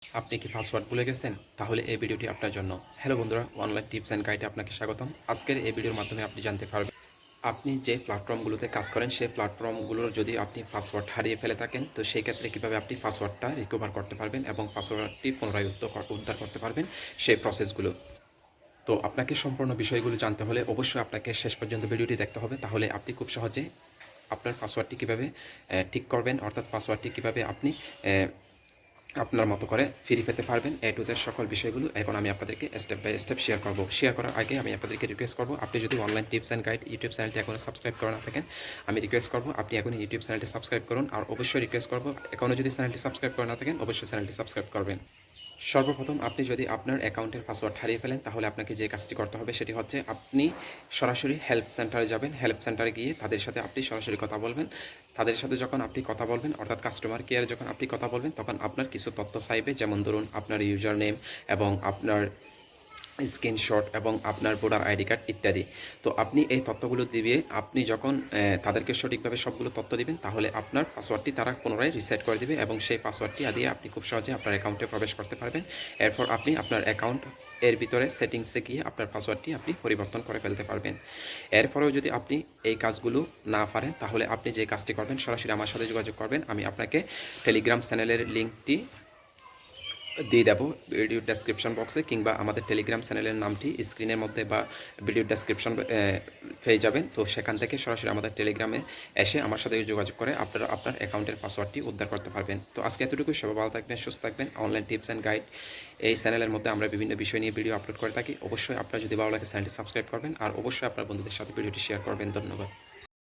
আপনি কি পাসওয়ার্ড ভুলে গেছেন? তাহলে এই ভিডিওটি আপনার জন্য। হ্যালো বন্ধুরা, অনলাইন টিপস অ্যান্ড গাইডে আপনাকে স্বাগতম। আজকের এই ভিডিওর মাধ্যমে আপনি জানতে পারবেন আপনি যে প্ল্যাটফর্মগুলোতে কাজ করেন সেই প্ল্যাটফর্মগুলোর যদি আপনি পাসওয়ার্ড হারিয়ে ফেলে থাকেন তো সেই ক্ষেত্রে কীভাবে আপনি পাসওয়ার্ডটা রিকভার করতে পারবেন এবং পাসওয়ার্ডটি পুনরায় উদ্ধার করতে পারবেন সেই প্রসেসগুলো। তো আপনাকে সম্পূর্ণ বিষয়গুলো জানতে হলে অবশ্যই আপনাকে শেষ পর্যন্ত ভিডিওটি দেখতে হবে, তাহলে আপনি খুব সহজে আপনার পাসওয়ার্ডটি কীভাবে ঠিক করবেন, অর্থাৎ পাসওয়ার্ডটি কীভাবে আপনি আপনার মতো করে ফিরে পেতে পারবেন এ টু জেড সকল বিষয়গুলো এখন আমি আপনাদেরকে স্টেপ বাই স্টেপ শেয়ার করব। শেয়ার করার আগে আমি আপনাদেরকে রিকোয়েস্ট করব, আপনি যদি online tips and guide YouTube চ্যানেলটি এখনও সাবস্ক্রাইব করে না থাকেন, আমি রিকোয়েস্ট করব আপনি এখন ইউটিউব চ্যানেলটি সাবস্ক্রাইব করুন। আর অবশ্যই রিকোয়েস্ট করব এখনও যদি চ্যানেলটি সাবস্ক্রাইব করে না থাকেন অবশ্যই চ্যানেলটি সাবস্ক্রাইব করবেন। সর্বপ্রথম আপনি যদি আপনার অ্যাকাউন্টের পাসওয়ার্ড হারিয়ে ফেলেন তাহলে আপনাকে যে কাজটি করতে হবে সেটি হচ্ছে আপনি সরাসরি হেল্প সেন্টারে যাবেন। হেল্প সেন্টারে গিয়ে তাদের সাথে আপনি সরাসরি কথা বলবেন। তাদের সাথে যখন আপনি কথা বলবেন, অর্থাৎ কাস্টমার কেয়ারে যখন আপনি কথা বলবেন, তখন আপনার কিছু তথ্য চাইবে, যেমন ধরুন আপনার ইউজার নেম এবং আপনার স্ক্রিনশট এবং আপনার ভোটার আইডি কার্ড ইত্যাদি। তো আপনি এই তথ্যগুলো দিয়ে আপনি যখন তাদেরকে সঠিকভাবে সবগুলো তথ্য দিবেন তাহলে আপনার পাসওয়ার্ডটি তারা পুনরায় রিসেট করে দেবে এবং সেই পাসওয়ার্ডটি দিয়ে আপনি খুব সহজে আপনার অ্যাকাউন্টে প্রবেশ করতে পারবেন। এরপর আপনি আপনার অ্যাকাউন্ট এর ভিতরে সেটিংসে গিয়ে আপনার পাসওয়ার্ডটি আপনি পরিবর্তন করে ফেলতে পারবেন। এরপরেও যদি আপনি এই কাজগুলো না পারেন তাহলে আপনি যে কাজটি করবেন, সরাসরি আমার সাথে যোগাযোগ করবেন। আমি আপনাকে টেলিগ্রাম চ্যানেলের লিঙ্কটি দিয়ে দেবো ভিডিও ডেসক্রিপশন বক্সে, কিংবা আমাদের টেলিগ্রাম চ্যানেলের নামটি স্ক্রিনের মধ্যে বা ভিডিও ডেসক্রিপশন পেয়ে যাবেন। তো সেখান থেকে সরাসরি আমাদের টেলিগ্রামে এসে আমার সাথে যোগাযোগ করে আপনারা আপনার অ্যাকাউন্টের পাসওয়ার্ডটি উদ্ধার করতে পারবেন। তো আজকে এতটুকুই, সবাই ভালো থাকবেন, সুস্থ থাকবেন। অনলাইন টিপস অ্যান্ড গাইড এই চ্যানেলের মধ্যে আমরা বিভিন্ন বিষয় নিয়ে ভিডিও আপলোড করে থাকি। অবশ্যই আপনার যদি ভালো লাগে চ্যানেলটি সাবস্ক্রাইব করবেন আর অবশ্যই আপনার বন্ধুদের সাথে ভিডিওটি শেয়ার করবেন। ধন্যবাদ।